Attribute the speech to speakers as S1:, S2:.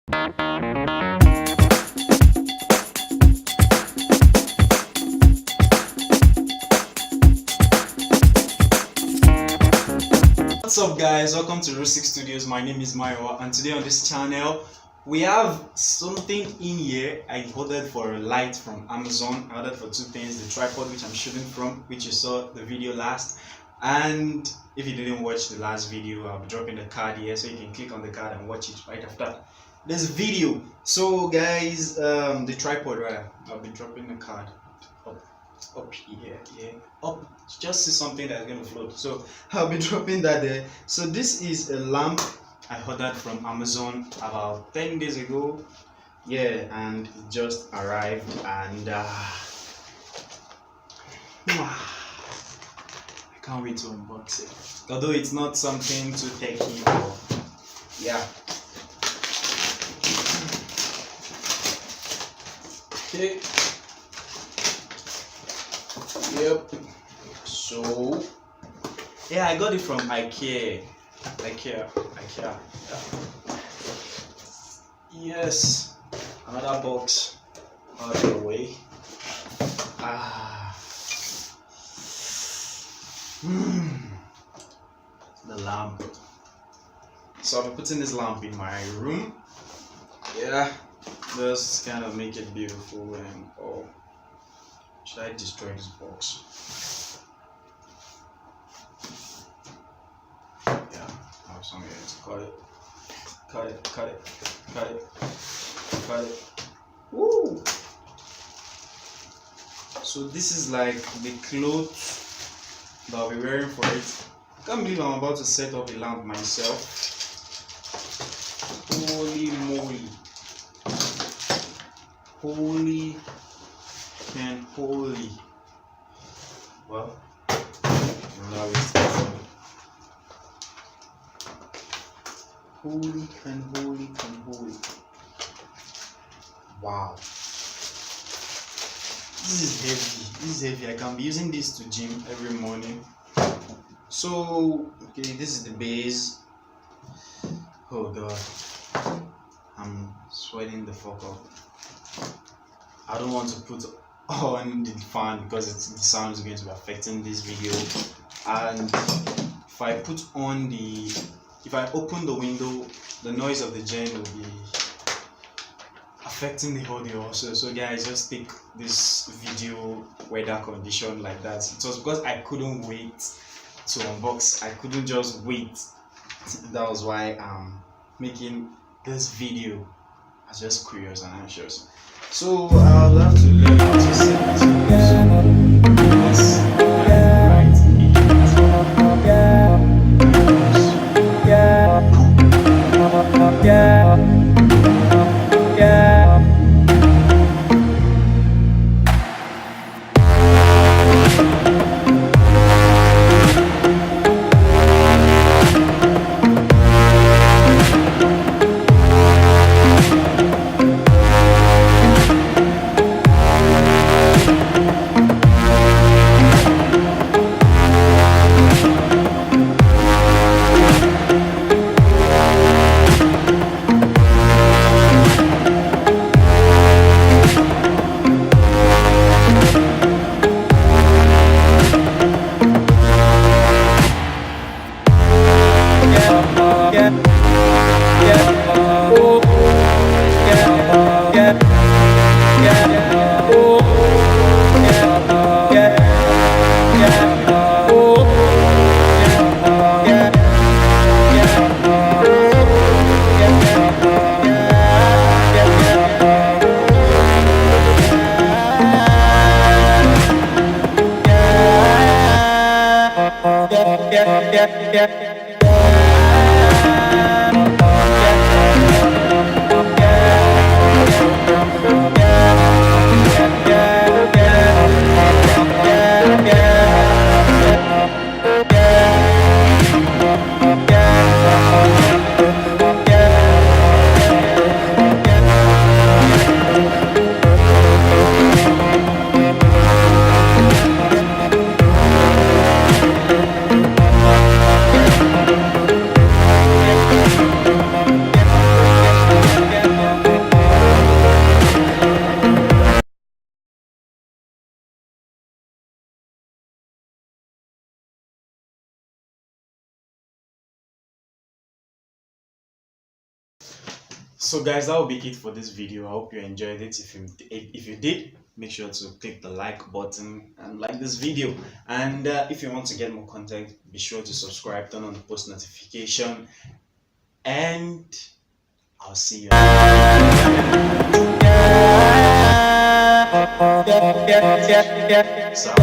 S1: What's up guys, welcome to Rustic Studios. My name is Mayo, and today on this channel we have something in here. I ordered for a light from Amazon. I ordered for two things: the tripod which I'm shooting from, which you saw the video last, and if you didn't watch the last video, I'll be dropping the card here so you can click on the card and watch it right after this video. So guys, the tripod, right, I'll be dropping the card up here, up. Just see something that's going to float, so I'll be dropping that there. So this is a lamp I ordered from Amazon about 10 days ago, and it just arrived, and I can't wait to unbox it, although it's not something too techy, but yeah. Okay. Yep. So yeah, I got it from Ikea. Yeah. Yes. Another box out of the way. The lamp. So I'll be putting this lamp in my room. Yeah. Just kind of make it beautiful and all. Should I destroy this box? Yeah, I have some here to cut it. Woo! So this is like the clothes that I'll be wearing for it. I can't believe I'm about to set up a lamp myself. Holy moly. Holy. Well, now it's holy. Wow, this is heavy. I can be using this to gym every morning. So okay, this is the base. Oh god, I'm sweating the fuck up. I don't want to put on the fan because the sound is going to be affecting this video, and if I open the window, the noise of the gen will be affecting the audio also. So guys, just take this video weather condition like that. It was because I couldn't wait to unbox. I couldn't just wait. That was why I'm making this video. I was just curious and anxious. So I'll have to learn how to set this up. So guys, that will be it for this video. I hope you enjoyed it. If you did, make sure to click the like button and like this video. And if you want to get more content, be sure to subscribe, turn on the post notification, and I'll see you. So,